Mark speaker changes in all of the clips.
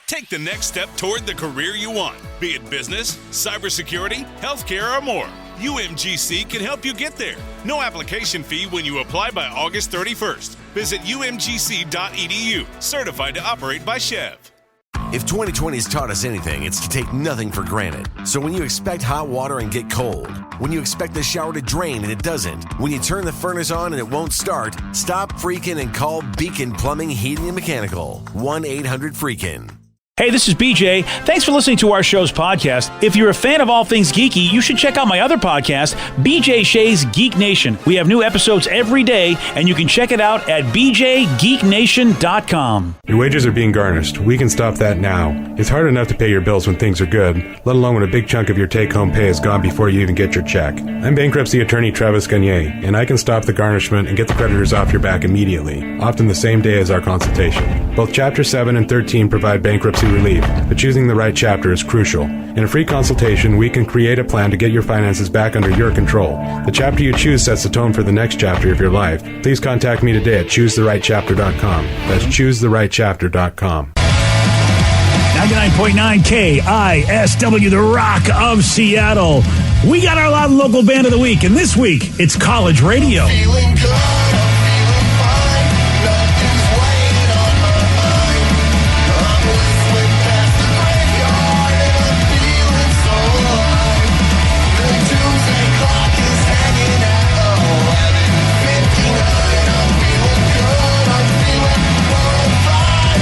Speaker 1: Take the next step toward the career you want, be it business, cybersecurity, healthcare, or more. UMGC can help you get there. No application fee when you apply by August 31st. Visit umgc.edu, certified to operate by Chev.
Speaker 2: If 2020 has taught us anything, it's to take nothing for granted. So when you expect hot water and get cold, when you expect the shower to drain and it doesn't, when you turn the furnace on and it won't start, stop freaking and call Beacon Plumbing, Heating, and Mechanical. 1-800-FREAKIN.
Speaker 3: Hey, this is BJ. Thanks for listening to our show's podcast. If you're a fan of all things geeky, you should check out my other podcast, BJ Shea's Geek Nation. We have new episodes every day, and you can check it out at bjgeeknation.com.
Speaker 4: Your wages are being garnished. We can stop that now. It's hard enough to pay your bills when things are good, let alone when a big chunk of your take-home pay is gone before you even get your check. I'm bankruptcy attorney Travis Gagne, and I can stop the garnishment and get the creditors off your back immediately, often the same day as our consultation. Both Chapter 7 and 13 provide bankruptcy relief, but choosing the right chapter is crucial. In a free consultation, we can create a plan to get your finances back under your control. The chapter you choose sets the tone for the next chapter of your life. Please contact me today at choosetherightchapter.com. That's choosetherightchapter.com.
Speaker 3: 99.9 KISW, the Rock of Seattle. We got our live local band of the week, and this week, it's College Radio.
Speaker 5: Feeling good, I'm feeling fine. Nothing's weighing on my mind. I'm whistling past the graveyard and I'm feeling so alive. The doomsday clock is hanging at 11:59. I'm feeling good, I'm feeling fine,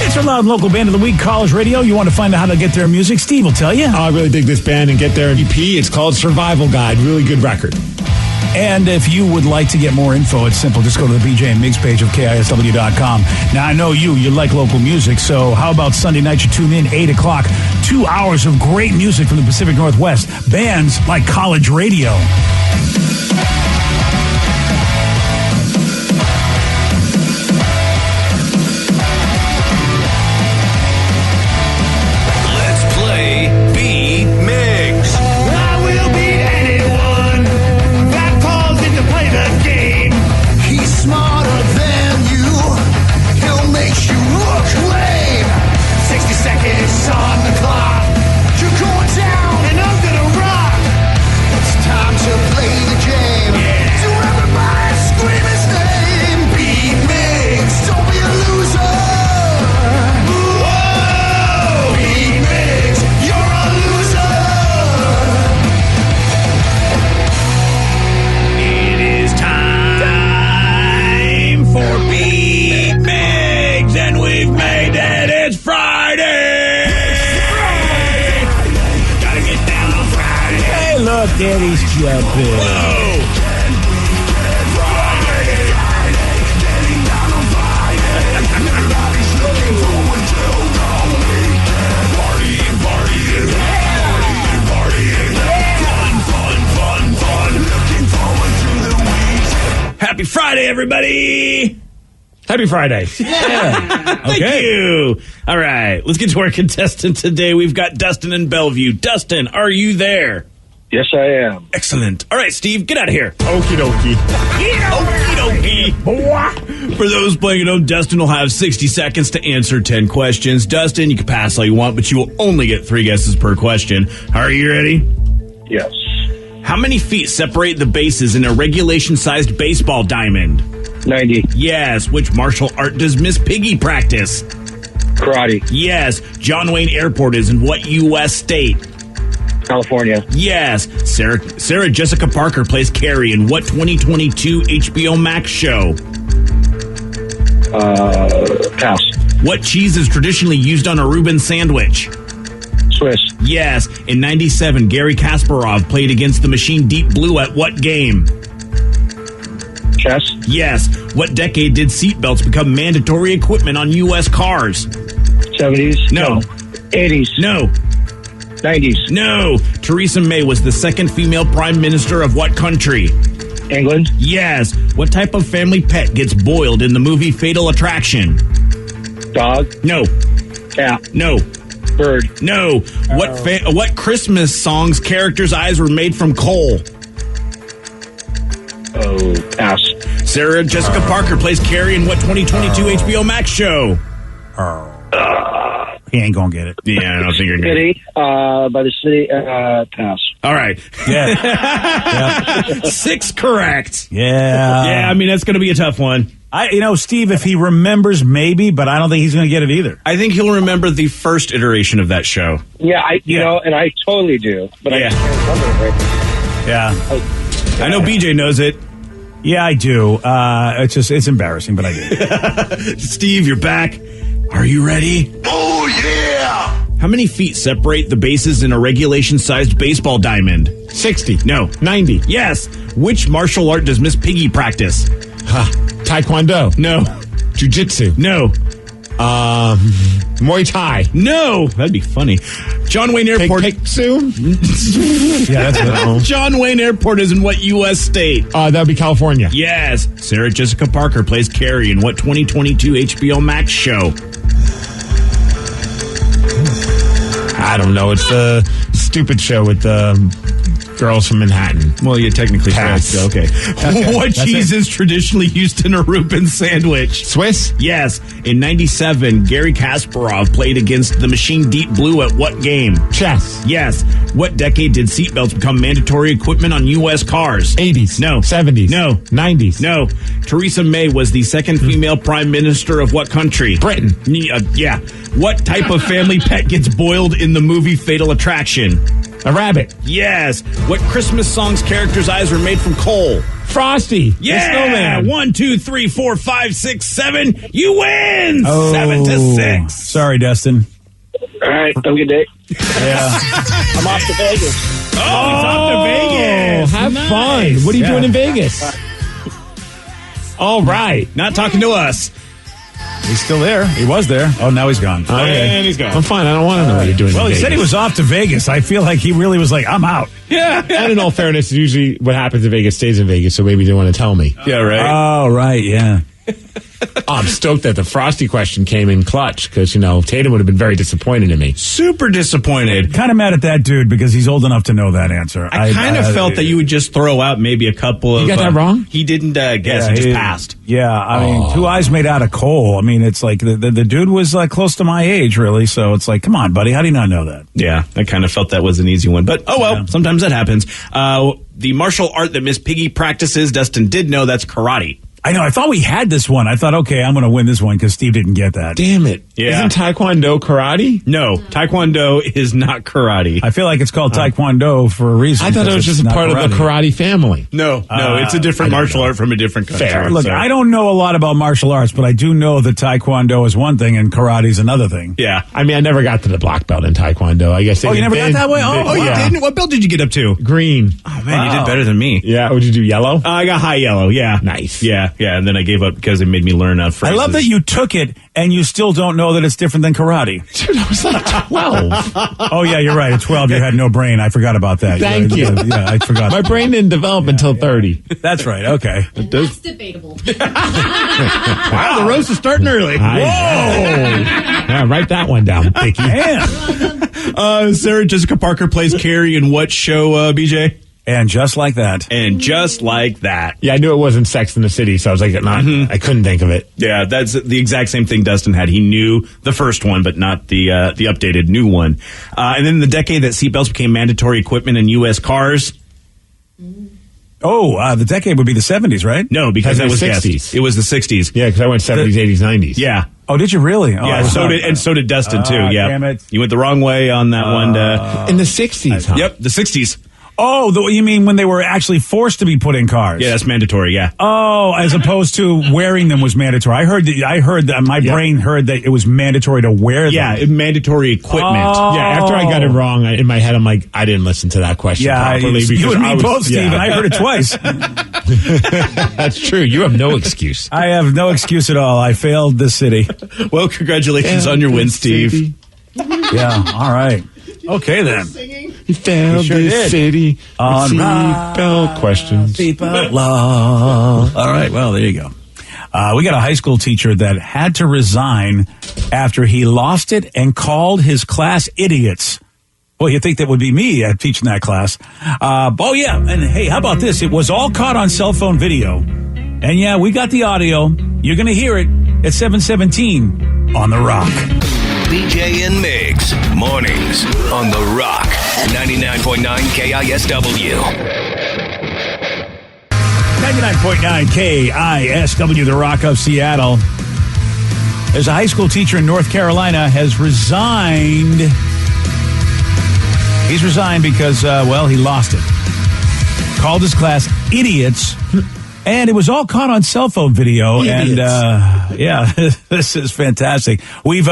Speaker 3: It's our live local band of the week, College Radio. You want to find out how to get their music? Steve will tell you.
Speaker 6: I really dig this band and get their EP. It's called Survival Guide. Really good record.
Speaker 3: And if you would like to get more info, it's simple. Just go to the BJ and Migs page of KISW.com. Now, I know you like local music, so how about Sunday night you tune in, 8 o'clock, 2 hours of great music from the Pacific Northwest. Bands like College Radio.
Speaker 1: Let's play Beat Migs.
Speaker 5: I will beat anyone that calls in to play the game. He's smarter than you. He'll make you look lame. 60 seconds on the clock. You're going down and I'm gonna rock. It's time to play the game. So everybody scream his name. Beat Migs, don't be a loser. Whoa! Beat Migs, you're a loser.
Speaker 3: It is time for Beat Migs, and we've made it. It's Friday! Gotta get down on Friday. Hey, look, Daddy's jumping. Whoa! Happy Friday, everybody! Happy Friday. Yeah. Thank you. All right, let's get to our contestant today. We've got Dustin in Bellevue. Dustin, are you there?
Speaker 7: Yes, I am.
Speaker 3: Excellent. All right, Steve, get out of here.
Speaker 6: Okie dokie.
Speaker 3: Okie dokie. For those playing at home, Dustin will have 60 seconds to answer 10 questions. Dustin, you can pass all you want, but you will only get 3 guesses per question. Are you ready?
Speaker 7: Yes.
Speaker 3: How many feet separate the bases in a regulation-sized baseball diamond?
Speaker 7: 90.
Speaker 3: Yes. Which martial art does Miss Piggy practice?
Speaker 7: Karate.
Speaker 3: Yes. John Wayne Airport is in what U.S. state?
Speaker 7: California.
Speaker 3: Yes. Sarah Jessica Parker plays Carrie in what 2022 HBO Max show?
Speaker 7: Pass.
Speaker 3: What cheese is traditionally used on a Reuben sandwich?
Speaker 7: Swiss.
Speaker 3: Yes. In 97, Gary Kasparov played against the Machine Deep Blue at what game?
Speaker 7: Chess.
Speaker 3: Yes. What decade did seatbelts become mandatory equipment on U.S. cars?
Speaker 7: 70s.
Speaker 3: No.
Speaker 7: 80s.
Speaker 3: No.
Speaker 7: 90s.
Speaker 3: No. Theresa May was the second female prime minister of what country?
Speaker 7: England.
Speaker 3: Yes. What type of family pet gets boiled in the movie Fatal Attraction?
Speaker 7: Dog.
Speaker 3: No.
Speaker 7: Cat.
Speaker 3: No.
Speaker 7: Bird.
Speaker 3: No. What Christmas song's characters' eyes were made from coal?
Speaker 7: Oh, pass.
Speaker 6: Sarah Jessica Parker plays Carrie in what 2022 HBO Max show?
Speaker 3: He ain't gonna get it.
Speaker 6: Yeah, I don't think you're going to.
Speaker 7: City, by the city, pass.
Speaker 6: All right.
Speaker 3: Yeah.
Speaker 6: 6 correct.
Speaker 3: Yeah.
Speaker 6: Yeah, I mean, that's going to be a tough one.
Speaker 3: Steve, if he remembers, maybe, but I don't think he's going to get it either.
Speaker 6: I think he'll remember the first iteration of that show.
Speaker 7: Yeah, you know, and I totally do, but I just can't remember it right now.
Speaker 3: Yeah.
Speaker 6: I know BJ knows it.
Speaker 3: Yeah, I do. It's embarrassing, but I do.
Speaker 6: Steve, you're back. Are you ready?
Speaker 5: Oh, yeah!
Speaker 6: How many feet separate the bases in a regulation-sized baseball diamond?
Speaker 8: 60.
Speaker 6: No.
Speaker 8: 90.
Speaker 6: Yes. Which martial art does Miss Piggy practice?
Speaker 8: Taekwondo.
Speaker 6: No.
Speaker 8: Jiu-jitsu.
Speaker 6: No.
Speaker 8: Muay Thai.
Speaker 6: No. That'd be funny. John Wayne Airport.
Speaker 8: Soon?
Speaker 3: Yeah, that's it.
Speaker 6: John Wayne Airport is in what U.S. state?
Speaker 8: That would be California.
Speaker 6: Yes. Sarah Jessica Parker plays Carrie in what 2022 HBO Max show?
Speaker 8: I don't know. It's the stupid show with the girls from Manhattan.
Speaker 6: Well, you technically
Speaker 8: Pass.
Speaker 6: correct. Okay. What cheese is traditionally used in a Reuben sandwich?
Speaker 8: Swiss?
Speaker 6: Yes. In 97, Gary Kasparov played against the Machine Deep Blue at what game?
Speaker 8: Chess.
Speaker 6: Yes. What decade did seatbelts become mandatory equipment on U.S. cars?
Speaker 8: 80s.
Speaker 6: No.
Speaker 8: 70s.
Speaker 6: No.
Speaker 8: 90s.
Speaker 6: No. Theresa May was the second female prime minister of what country?
Speaker 8: Britain.
Speaker 6: Yeah. What type of family pet gets boiled in the movie Fatal Attraction?
Speaker 8: A rabbit.
Speaker 6: Yes. What Christmas song's characters' eyes were made from coal?
Speaker 8: Frosty.
Speaker 6: Yeah.
Speaker 8: The snowman.
Speaker 6: 1, 2, 3, 4, 5, 6, 7. You win.
Speaker 3: Oh,
Speaker 6: 7-6.
Speaker 3: Sorry, Dustin.
Speaker 7: All right, have a good day.
Speaker 3: Yeah.
Speaker 7: I'm off to Vegas.
Speaker 6: Oh, he's off to Vegas.
Speaker 8: Have
Speaker 6: Nice.
Speaker 8: fun. What are you doing in Vegas? All right.
Speaker 6: Not talking to us.
Speaker 3: He's still there. He was there. Oh, now he's gone.
Speaker 6: And he's gone.
Speaker 8: I'm fine. I don't want to know what you're doing
Speaker 3: Well,
Speaker 8: in
Speaker 3: he
Speaker 8: Vegas.
Speaker 3: said he was off to Vegas. I feel like he really was like, I'm out.
Speaker 6: Yeah.
Speaker 8: And in all fairness, usually what happens in Vegas stays in Vegas, so maybe they want to tell me.
Speaker 6: Yeah, right.
Speaker 3: Oh, right. Yeah.
Speaker 8: I'm stoked that the Frosty question came in clutch because, Tatum would have been very disappointed in me.
Speaker 6: Super disappointed.
Speaker 3: Kind of mad at that dude because he's old enough to know that answer.
Speaker 6: I kind of felt that you would just throw out maybe a couple of...
Speaker 8: You got that wrong?
Speaker 6: He didn't guess. He just passed.
Speaker 3: Yeah, I mean, 2 eyes made out of coal. I mean, it's like the dude was close to my age, really. So it's like, come on, buddy. How do you not know that?
Speaker 6: Yeah, I kind of felt that was an easy one. But, oh well, sometimes that happens. The martial art that Miss Piggy practices, Dustin did know that's karate.
Speaker 3: I know. I thought we had this one. I thought, okay, I'm going to win this one because Steve didn't get that.
Speaker 8: Damn it.
Speaker 6: Yeah.
Speaker 8: Isn't Taekwondo karate?
Speaker 6: No, Taekwondo is not karate.
Speaker 3: I feel like it's called Taekwondo for a reason.
Speaker 8: I thought it was just a part of the karate family.
Speaker 6: No, it's a different martial art from a different country.
Speaker 8: Fair.
Speaker 3: Look, I don't know a lot about martial arts, but I do know that Taekwondo is one thing and karate's another thing.
Speaker 6: Yeah.
Speaker 8: I mean, I never got to the black belt in Taekwondo. I guess.
Speaker 3: Oh, you never got that way? Oh,
Speaker 6: You
Speaker 3: yeah.
Speaker 6: didn't? What belt did you get up to?
Speaker 8: Green.
Speaker 6: Oh, man, you did better than me.
Speaker 8: Yeah. Would you do yellow?
Speaker 6: I got high yellow, yeah.
Speaker 8: Nice.
Speaker 6: Yeah, and then I gave up because it made me learn
Speaker 3: I
Speaker 6: phrases.
Speaker 3: love that you took it and you still don't know that it's different than karate.
Speaker 8: Dude, I was like 12.
Speaker 3: Oh, yeah, you're right. At 12, you had no brain. I forgot about that.
Speaker 8: Thank you.
Speaker 3: Yeah, I forgot.
Speaker 8: My brain didn't develop until 30.
Speaker 3: That's right. Okay.
Speaker 9: That's debatable.
Speaker 6: Wow, the roast is starting early.
Speaker 8: Whoa! Yeah, write that one down, Dickie.
Speaker 3: Man.
Speaker 6: Sarah Jessica Parker plays Carrie in what show, BJ?
Speaker 3: And just like that.
Speaker 6: And just like that.
Speaker 8: Yeah, I knew it wasn't Sex in the City, so I was like, I couldn't think of it.
Speaker 6: Yeah, that's the exact same thing Dustin had. He knew the first one, but not the updated new one. And then the decade that seatbelts became mandatory equipment in U.S. cars.
Speaker 3: Oh, the decade would be the 70s, right?
Speaker 6: No, because that was
Speaker 8: 60s.
Speaker 6: guessed. It was the 60s.
Speaker 8: Yeah, because I went 70s, 80s, 90s.
Speaker 6: Yeah.
Speaker 3: Oh, did you really? Oh,
Speaker 6: Yeah, so did Dustin, too. Yeah.
Speaker 3: Damn it.
Speaker 6: You went the wrong way on that one.
Speaker 8: In the 60s, huh?
Speaker 6: Yep, the 60s.
Speaker 3: Oh, you mean when they were actually forced to be put in cars?
Speaker 6: Yeah, that's mandatory, yeah.
Speaker 3: Oh, as opposed to wearing them was mandatory. I heard that my brain heard that it was mandatory to wear them.
Speaker 6: Yeah, mandatory equipment.
Speaker 3: Oh.
Speaker 8: Yeah, after I got it wrong, in my head, I'm like, I didn't listen to that question properly.
Speaker 3: You and me both,
Speaker 8: yeah.
Speaker 3: Steve, and I heard it twice.
Speaker 8: That's true. You have no excuse.
Speaker 3: I have no excuse at all. I failed this city.
Speaker 6: Well, congratulations on your win, Steve.
Speaker 3: Yeah, all right. Okay, then.
Speaker 8: He failed
Speaker 3: sure
Speaker 8: this
Speaker 3: did.
Speaker 8: city.
Speaker 3: On
Speaker 8: Seatbelt questions.
Speaker 3: Seatbelt law. All right, well, there you go. We got a high school teacher that had to resign after he lost it and called his class idiots. Well, you'd think that would be me teaching that class. Oh, yeah. And hey, how about this? It was all caught on cell phone video. And yeah, we got the audio. You're going to hear it at 7:17 on The Rock.
Speaker 9: BJ and Migs, mornings on The Rock, 99.9 KISW.
Speaker 3: 99.9 KISW, The Rock of Seattle. There's a high school teacher in North Carolina has resigned. He's resigned because, he lost it. Called his class idiots. And it was all caught on cell phone video. Idiots. And, this is fantastic. We've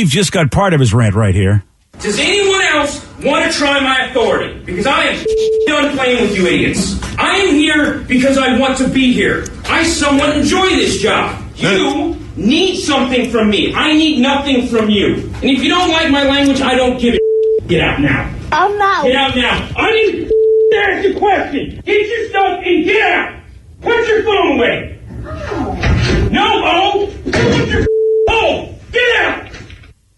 Speaker 3: just got part of his rant right here.
Speaker 10: Does anyone else want to try my authority? Because I am done playing with you idiots. I am here because I want to be here. I somewhat enjoy this job. You need something from me. I need nothing from you. And if you don't like my language, I don't give a Get out now.
Speaker 11: I'm not.
Speaker 10: Get out now. I need to ask a question. Get your stuff and get out. Put your phone away. No, put your phone. Get out.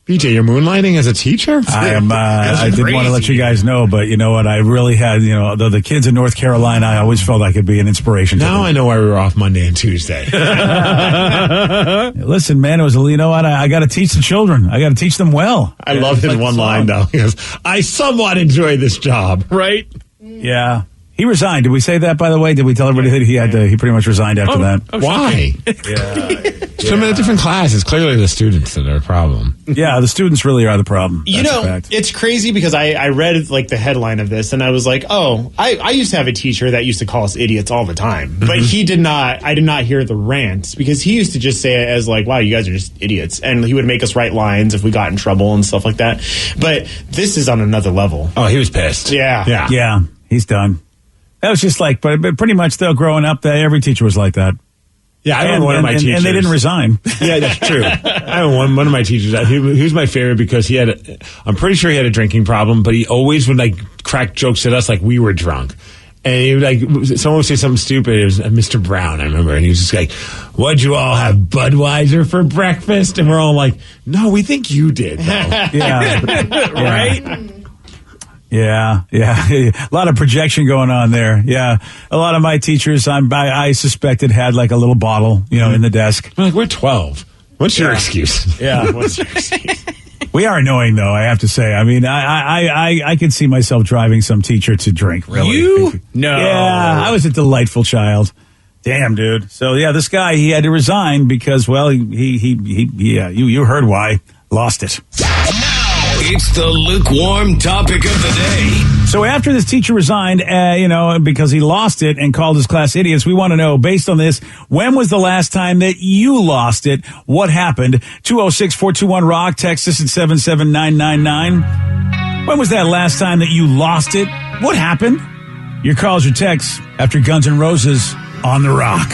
Speaker 8: BJ, you're moonlighting as a teacher?
Speaker 3: I am. I didn't want to let you guys know, but you know what? I really had, the kids in North Carolina, I always felt I could be an inspiration to them.
Speaker 8: Now I know why we were off Monday and Tuesday.
Speaker 3: Listen, man, it was, I got to teach the children. I got to teach them well.
Speaker 8: I love his one line, though. He goes, I somewhat enjoy this job, right?
Speaker 3: Yeah. He resigned. Did we say that, by the way? Did we tell everybody that he pretty much resigned after that?
Speaker 8: Why? So I'm in a different class. It's clearly the students that are a problem.
Speaker 3: Yeah, the students really are the problem.
Speaker 12: It's crazy because I read the headline of this and I was like, I used to have a teacher that used to call us idiots all the time. But I did not hear the rants because he used to just say it as wow, you guys are just idiots. And he would make us write lines if we got in trouble and stuff like that. But this is on another level.
Speaker 8: Oh, he was pissed.
Speaker 12: Yeah,
Speaker 3: he's done. That was just but pretty much though, growing up, every teacher was like that.
Speaker 8: Yeah, I remember one of my teachers.
Speaker 3: And they didn't resign.
Speaker 8: Yeah, that's true. I remember one of my teachers. He was my favorite because I'm pretty sure he had a drinking problem, but he always would crack jokes at us like we were drunk. And he would someone would say something stupid. It was Mr. Brown, I remember. And he was just like, what'd you all have, Budweiser for breakfast? And we're all like, no, we think you did, though.
Speaker 3: Yeah.
Speaker 8: Right?
Speaker 3: Yeah. A lot of projection going on there. Yeah. A lot of my teachers, I suspected had a little bottle, in the desk.
Speaker 8: We're 12. What's your excuse?
Speaker 3: Yeah.
Speaker 12: What's your excuse?
Speaker 3: We are annoying, though, I have to say. I mean, I could see myself driving some teacher to drink, really.
Speaker 8: You? No.
Speaker 3: Yeah, I was a delightful child. Damn, dude. So, yeah, this guy, he had to resign because, you heard why. Lost it.
Speaker 9: It's the lukewarm topic of the day.
Speaker 3: So after this teacher resigned, because he lost it and called his class idiots, we want to know, based on this, when was the last time that you lost it? What happened? 206-421-ROCK, text us at 77999. When was that last time that you lost it? What happened? Your calls or texts after Guns N' Roses on The Rock.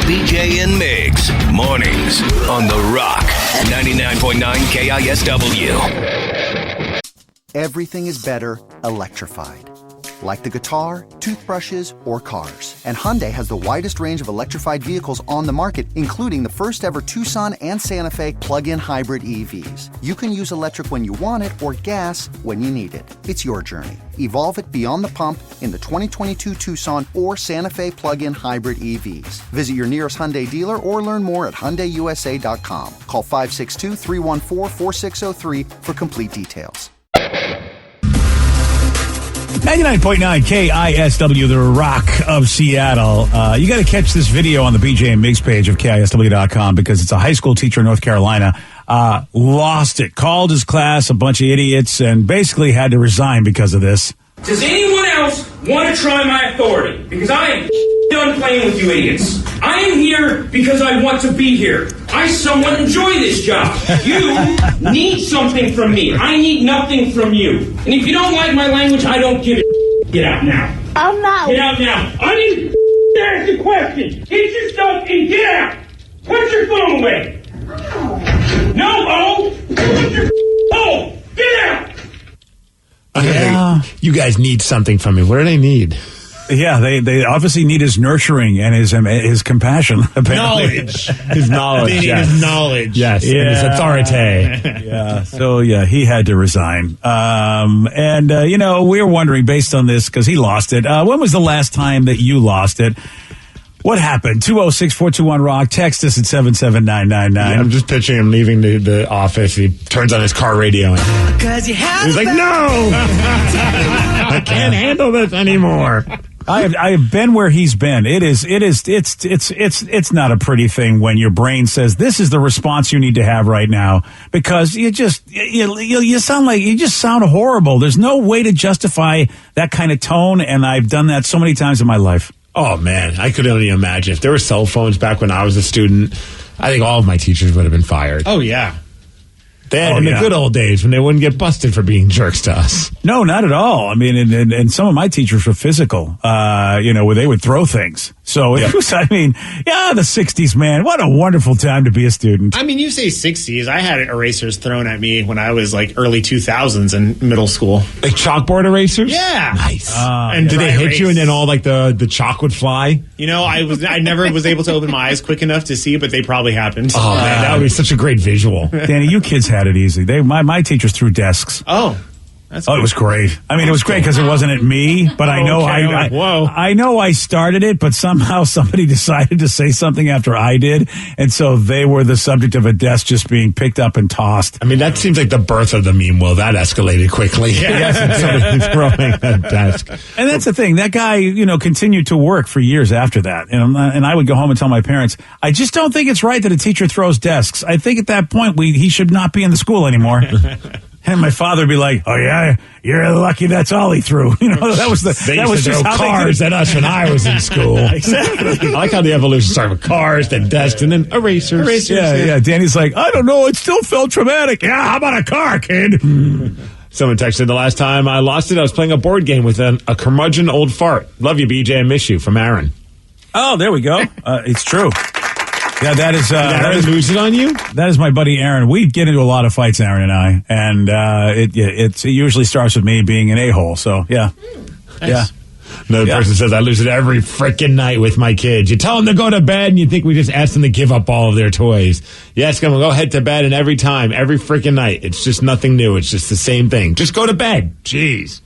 Speaker 9: BJ and Migs, mornings on The Rock, 99.9 KISW.
Speaker 13: Everything is better electrified. Like the guitar, toothbrushes, or cars. And Hyundai has the widest range of electrified vehicles on the market, including the first ever Tucson and Santa Fe plug-in hybrid EVs. You can use electric when you want it or gas when you need it. It's your journey. Evolve it beyond the pump in the 2022 Tucson or Santa Fe plug-in hybrid EVs. Visit your nearest Hyundai dealer or learn more at HyundaiUSA.com. Call 562-314-4603 for complete details.
Speaker 3: 99.9 KISW, The Rock of Seattle. You got to catch this video on the BJ and Migs page of KISW.com because it's a high school teacher in North Carolina. Lost it, called his class a bunch of idiots, and basically had to resign because of this.
Speaker 10: Does anyone else want to try my authority? Because I am done playing with you idiots. I am here because I want to be here. I somewhat enjoy this job. You need something from me. I need nothing from you. And if you don't like my language, I don't give a Get out now.
Speaker 11: I'm not.
Speaker 10: Get out now. I need to ask a question. Get your stuff and get out. Put your phone away. No, put your phone. Get out.
Speaker 8: You guys need something from me. What do they need?
Speaker 3: Yeah, they obviously need his nurturing and his compassion. Apparently.
Speaker 12: Knowledge.
Speaker 8: His knowledge.
Speaker 12: They need his knowledge.
Speaker 8: Yes,
Speaker 3: yeah.
Speaker 8: And his authority.
Speaker 3: Yeah, so he had to resign. We're wondering, based on this, because he lost it, when was the last time that you lost it? What happened? 206-421-ROCK. Text us at 77999.
Speaker 8: I'm just picturing him leaving the office. He turns on his car radio. And he's like, no! I can't handle this anymore.
Speaker 3: I have been where he's been. It's not a pretty thing when your brain says this is the response you need to have right now, because you just sound horrible. There's no way to justify that kind of tone, and I've done that so many times in my life.
Speaker 8: Oh man, I could only imagine if there were cell phones back when I was a student. I think all of my teachers would have been fired.
Speaker 12: Oh yeah.
Speaker 8: In the good old days when they wouldn't get busted for being jerks to us.
Speaker 3: No, not at all. I mean, and some of my teachers were physical, where they would throw things. So it was, the 60s, man. What a wonderful time to be a student.
Speaker 12: I mean, you say 60s. I had erasers thrown at me when I was like early 2000s in middle school.
Speaker 8: Like chalkboard erasers?
Speaker 12: Yeah.
Speaker 8: Nice. And did they hit you and then all like the chalk would fly?
Speaker 12: You know, I never was able to open my eyes quick enough to see, but they probably happened.
Speaker 8: Oh, man, that would be such a great visual.
Speaker 3: Danny, you kids had it easy. My teachers threw desks.
Speaker 12: Oh.
Speaker 3: It was great. I mean, it was great because it wasn't at me, but I know I know I started it, but somehow somebody decided to say something after I did, and so they were the subject of a desk just being picked up and tossed.
Speaker 8: I mean, that seems like the birth of the meme. Well, that escalated quickly. Somebody throwing a desk.
Speaker 3: And that's the thing. That guy, continued to work for years after that, and I would go home and tell my parents, I just don't think it's right that a teacher throws desks. I think at that point he should not be in the school anymore. And my father would be like, "Oh yeah, you're lucky. That's all he threw." That was
Speaker 8: just how cars at us when I was in school.
Speaker 3: Exactly.
Speaker 8: I like how the evolution started with cars, then desks, and then erasers.
Speaker 3: Yeah. Danny's like, I don't know. It still felt traumatic. Yeah, how about a car, kid?
Speaker 8: Someone texted, the last time I lost it, I was playing a board game with a curmudgeon old fart. Love you, BJ. I miss you. From Aaron.
Speaker 3: Oh, there we go. It's true. Yeah, that is.
Speaker 8: Did Aaron lose it on you?
Speaker 3: That is my buddy Aaron. We get into a lot of fights, Aaron and I, and it usually starts with me being an a-hole. So yeah,
Speaker 12: nice.
Speaker 3: Yeah.
Speaker 8: Another person says I lose it every freaking night with my kids. You tell them to go to bed, and you think we just ask them to give up all of their toys. Yes, come on, go head to bed, and every freaking night, it's just nothing new. It's just the same thing. Just go to bed. Jeez.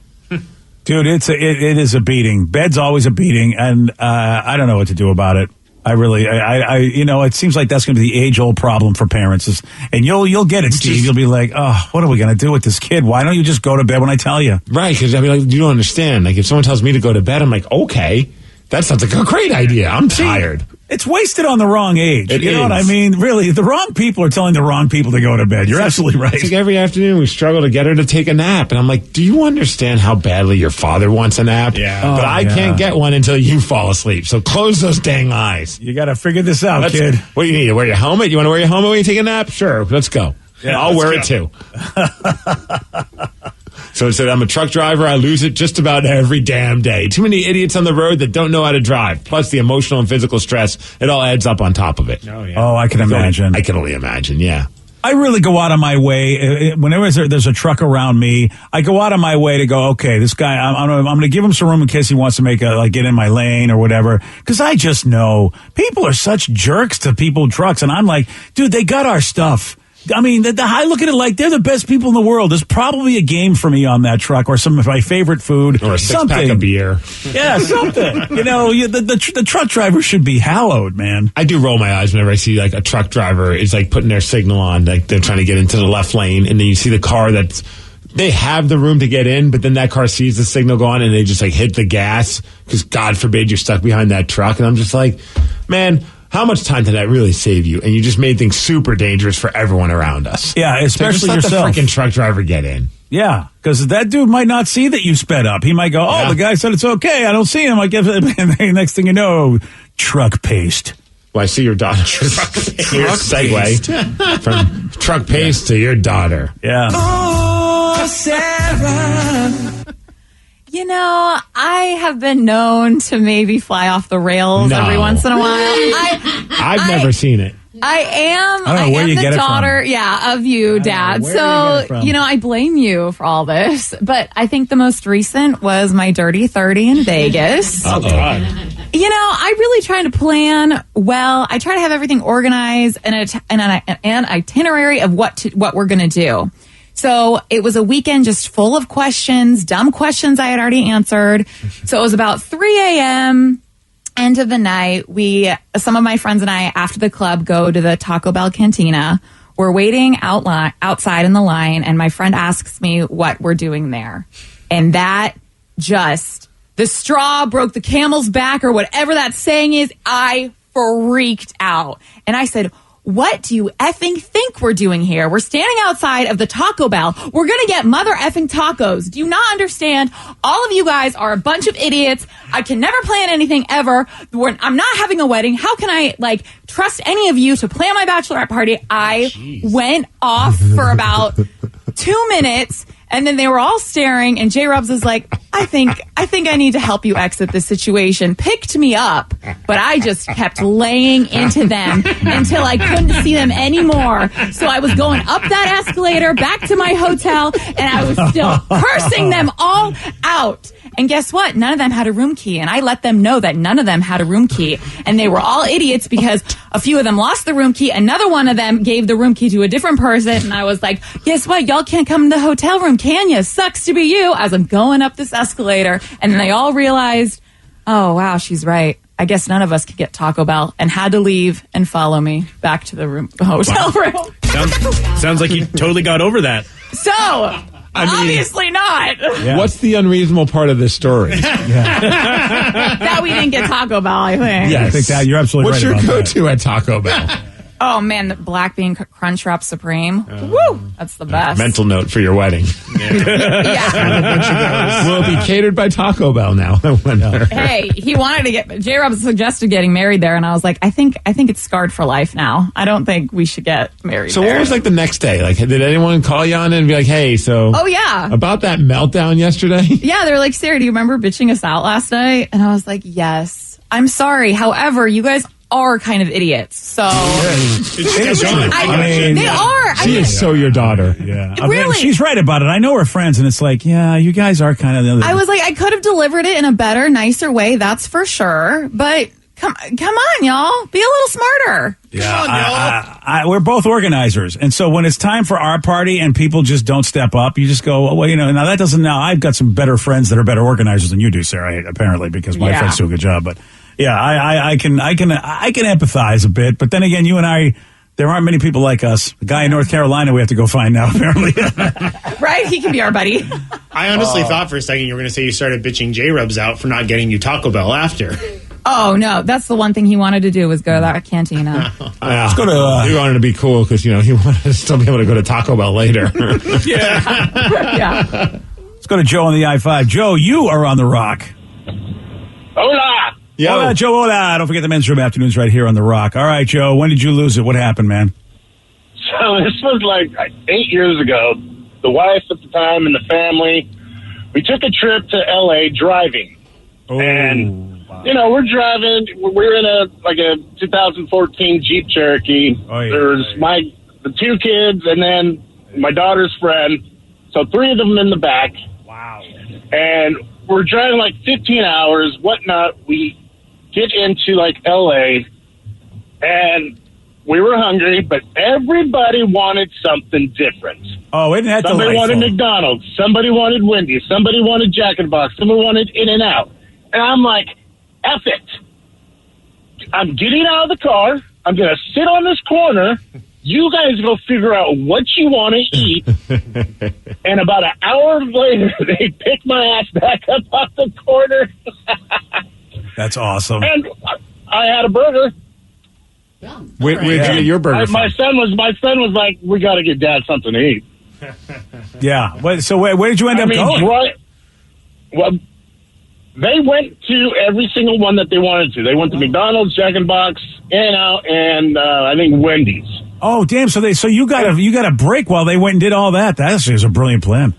Speaker 3: Dude, it is a beating. Bed's always a beating, and I don't know what to do about it. I really, it seems like that's going to be the age-old problem for parents. And you'll get it, Steve. You'll be like, oh, what are we going to do with this kid? Why don't you just go to bed when I tell you?
Speaker 8: Right, because I mean, like, you don't understand. Like, if someone tells me to go to bed, I'm like, okay, that sounds like a great idea. I'm tired.
Speaker 3: It's wasted on the wrong age. You know what I mean? Really, the wrong people are telling the wrong people to go to bed. You're absolutely right.
Speaker 8: It's like every afternoon we struggle to get her to take a nap. And I'm like, do you understand how badly your father wants a nap?
Speaker 12: Yeah.
Speaker 8: But I can't get one until you fall asleep. So close those dang eyes.
Speaker 3: You got to figure this out, kid.
Speaker 8: What do you need? Wear your helmet? You want to wear your helmet when you take a nap? Sure. Let's go. Yeah, I'll wear it too. So it said, I'm a truck driver. I lose it just about every damn day. Too many idiots on the road that don't know how to drive. Plus the emotional and physical stress. It all adds up on top of it.
Speaker 12: Oh, yeah.
Speaker 3: Oh, I can imagine.
Speaker 8: I can only imagine, yeah.
Speaker 3: I really go out of my way. Whenever there's a truck around me, I go out of my way to go, okay, this guy, I'm going to give him some room in case he wants to get in my lane or whatever. Because I just know people are such jerks to people in trucks. And I'm like, dude, they got our stuff. I mean, I look at it like they're the best people in the world. There's probably a game for me on that truck, or some of my favorite food,
Speaker 8: or a six-pack of beer.
Speaker 3: Yeah, something. The truck driver should be hallowed, man.
Speaker 8: I do roll my eyes whenever I see like a truck driver is like putting their signal on, like they're trying to get into the left lane, and then you see the car they have the room to get in, but then that car sees the signal go on, and they just like hit the gas because God forbid you're stuck behind that truck, and I'm just like, man. How much time did that really save you? And you just made things super dangerous for everyone around us.
Speaker 3: Yeah, especially
Speaker 8: so just
Speaker 3: yourself.
Speaker 8: Let the freaking truck driver get in.
Speaker 3: Yeah, because that dude might not see that you sped up. He might go, the guy said it's okay. I don't see him. I guess. And next thing you know, truck paste.
Speaker 8: Well, I see your daughter. Your segue from truck paste to your daughter.
Speaker 3: Yeah.
Speaker 11: Oh, Sarah. I have been known to maybe fly off the rails every once in a while.
Speaker 8: I've never seen it.
Speaker 11: I am the daughter, of you, Dad. So, I blame you for all this. But I think the most recent was my Dirty 30 in Vegas.
Speaker 8: Oh, God.
Speaker 11: I really try to plan well. I try to have everything organized and an itinerary of what we're going to do. So it was a weekend just full of questions, dumb questions I had already answered. So it was about 3 a.m. end of the night, some of my friends and I, after the club, go to the Taco Bell cantina. We're waiting outside in the line, and my friend asks me what we're doing there. And that just, the straw broke the camel's back, or whatever that saying is. I freaked out. And I said, what do you effing think we're doing here? We're standing outside of the Taco Bell. We're going to get mother effing tacos. Do you not understand? All of you guys are a bunch of idiots. I can never plan anything ever. I'm not having a wedding. How can I trust any of you to plan my bachelorette party? I went off for about 2 minutes. And then they were all staring, and J. Rubs was like, I think I need to help you exit this situation. Picked me up, but I just kept laying into them until I couldn't see them anymore. So I was going up that escalator back to my hotel, and I was still cursing them all out. And guess what? None of them had a room key. And I let them know that none of them had a room key. And they were all idiots because a few of them lost the room key. Another one of them gave the room key to a different person. And I was like, guess what? Y'all can't come to the hotel room, can you? Sucks to be you. As I'm going up this escalator. And then they all realized, oh, wow, she's right. I guess none of us could get Taco Bell, and had to leave and follow me back to the hotel room.
Speaker 6: Sounds like you totally got over that.
Speaker 11: So... obviously not.
Speaker 8: Yeah. What's the unreasonable part of this story?
Speaker 11: That we didn't get Taco Bell, I think.
Speaker 8: Yeah,
Speaker 3: I think that you're absolutely
Speaker 8: right.
Speaker 3: What's
Speaker 8: your go-to at Taco Bell?
Speaker 11: Oh, man, the black bean Crunchwrap Supreme. Woo! That's the best.
Speaker 8: Mental note for your wedding.
Speaker 11: Yeah.
Speaker 8: Will it be catered by Taco Bell now?
Speaker 11: Hey, he wanted to get... J-Rob suggested getting married there, and I was like, I think it's scarred for life now. I don't think we should get married
Speaker 8: So
Speaker 11: there.
Speaker 8: what was the next day? Did anyone call you on it and be like, hey, so...
Speaker 11: Oh, yeah.
Speaker 8: About that meltdown yesterday?
Speaker 11: Yeah, they were like, Sarah, do you remember bitching us out last night? And I was like, yes. I'm sorry. However, you guys are kind of idiots. So they are.
Speaker 8: She is so your daughter.
Speaker 3: Yeah,
Speaker 11: really.
Speaker 3: She's right about it. I know we're friends, and it's like, yeah, you guys are kind of the other.
Speaker 11: I was like, I could have delivered it in a better, nicer way. That's for sure. But come on, y'all, be a little smarter.
Speaker 3: Yeah, we're both organizers, and so when it's time for our party and people just don't step up, you just go, well, now that doesn't. Now I've got some better friends that are better organizers than you do, Sarah. Apparently, because my friends do a good job, but. Yeah, I can empathize a bit, but then again, you and I, there aren't many people like us. The guy in North Carolina we have to go find now, apparently.
Speaker 11: Right? He can be our buddy.
Speaker 12: I honestly thought for a second you were going to say you started bitching J-Rubs out for not getting you Taco Bell after.
Speaker 11: Oh, no. That's the one thing he wanted to do was go to that cantina.
Speaker 8: Let's go to... he wanted to be cool because, he wanted to still be able to go to Taco Bell later.
Speaker 11: Yeah.
Speaker 3: Let's go to Joe on the I-5. Joe, you are on the Rock.
Speaker 7: Hola!
Speaker 3: Hola, Joe, hola. Don't forget the Men's Room Afternoons right here on the Rock. All right, Joe, when did you lose it? What happened, man?
Speaker 7: So this was 8 years ago. The wife at the time and the family, we took a trip to L.A. driving.
Speaker 3: Oh,
Speaker 7: and, we're driving. We're in a 2014 Jeep Cherokee.
Speaker 3: Oh, yeah.
Speaker 7: There's the two kids and then my daughter's friend. So 3 of them in the back.
Speaker 3: Wow.
Speaker 7: And we're driving 15 hours, whatnot. We get into L.A. and we were hungry, but everybody wanted something different.
Speaker 3: Oh, isn't that
Speaker 7: Somebody
Speaker 3: delightful?
Speaker 7: wanted McDonald's. Somebody wanted Wendy's. Somebody wanted Jack in the Box. Somebody wanted In-N-Out. And I'm like, F it. I'm getting out of the car. I'm going to sit on this corner. You guys go figure out what you want to eat. And about an hour later, they pick my ass back up off the corner.
Speaker 3: That's awesome.
Speaker 7: And I had a burger.
Speaker 8: Where'd you get your burger from?
Speaker 7: My son was like, we got to get Dad something to eat.
Speaker 3: Yeah. So where did you end up going?
Speaker 7: Well, they went to every single one that they wanted to. They went to McDonald's, Jack in the Box, In-N-Out, and I think Wendy's.
Speaker 3: Oh, damn! So you got a break while they went and did all that. That is a brilliant plan.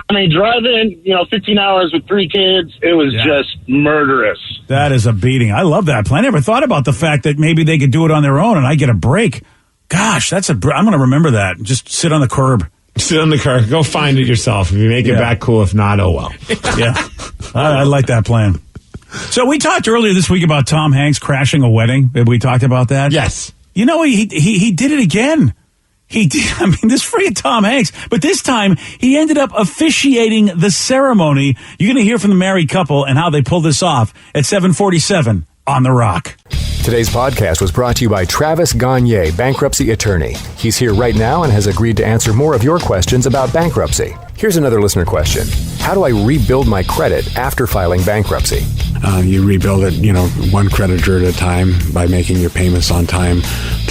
Speaker 7: I mean, driving 15 hours with 3 kids, it was just murderous.
Speaker 3: That is a beating. I love that plan. I never thought about the fact that maybe they could do it on their own and I get a break. Gosh, I'm going to remember that. Just sit on the curb.
Speaker 8: Sit on the car. Go find it yourself. If you make it back, cool. If not, oh well.
Speaker 3: Yeah, I like that plan. So we talked earlier this week about Tom Hanks crashing a wedding. Have we talked about that?
Speaker 8: Yes.
Speaker 3: He did it again. He did. I mean, this freaking Tom Hanks. But this time, he ended up officiating the ceremony. You're going to hear from the married couple and how they pulled this off at 7:47 on The Rock.
Speaker 14: Today's podcast was brought to you by Travis Gagne, bankruptcy attorney. He's here right now and has agreed to answer more of your questions about bankruptcy. Here's another listener question. How do I rebuild my credit after filing bankruptcy?
Speaker 4: You rebuild it, one creditor at a time by making your payments on time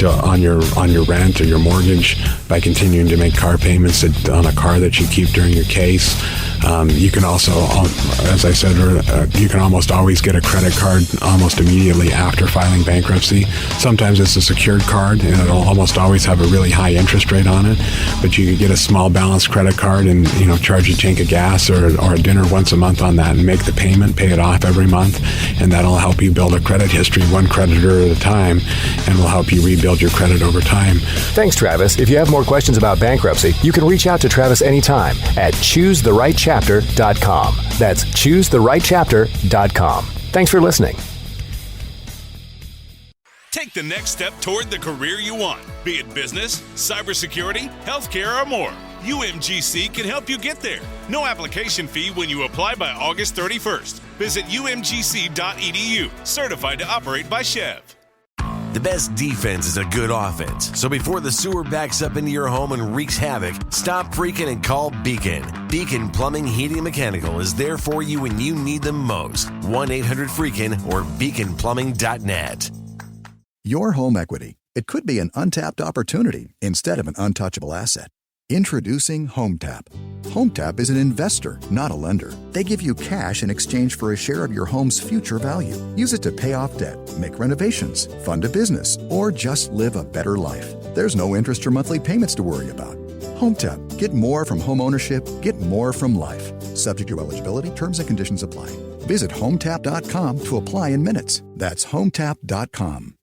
Speaker 4: on your rent or your mortgage, by continuing to make car payments on a car that you keep during your case. You can also, as I said, you can almost always get a credit card almost immediately after filing bankruptcy. Sometimes it's a secured card, and it'll almost always have a really high interest rate on it. But you could get a small balance credit card and charge a tank of gas or a dinner once a month on that and make the payment, pay it off every month, and that'll help you build a credit history one creditor at a time, and will help you rebuild your credit over time.
Speaker 14: Thanks, Travis. If you have more questions about bankruptcy, you can reach out to Travis anytime at ChooseTheRightChapter.com. That's ChooseTheRightChapter.com. Thanks for listening.
Speaker 1: Take the next step toward the career you want, be it business, cybersecurity, healthcare, or more. UMGC can help you get there. No application fee when you apply by August 31st. Visit umgc.edu, certified to operate by Chev.
Speaker 2: The best defense is a good offense. So before the sewer backs up into your home and wreaks havoc, stop freaking and call Beacon. Beacon Plumbing, Heating, and Mechanical is there for you when you need them most. 1-800-FREAKIN or beaconplumbing.net.
Speaker 15: Your home equity. It could be an untapped opportunity instead of an untouchable asset. Introducing HomeTap. HomeTap is an investor, not a lender. They give you cash in exchange for a share of your home's future value. Use it to pay off debt, make renovations, fund a business, or just live a better life. There's no interest or monthly payments to worry about. HomeTap. Get more from home ownership. Get more from life. Subject to eligibility. Terms and conditions apply. Visit HomeTap.com to apply in minutes. That's HomeTap.com.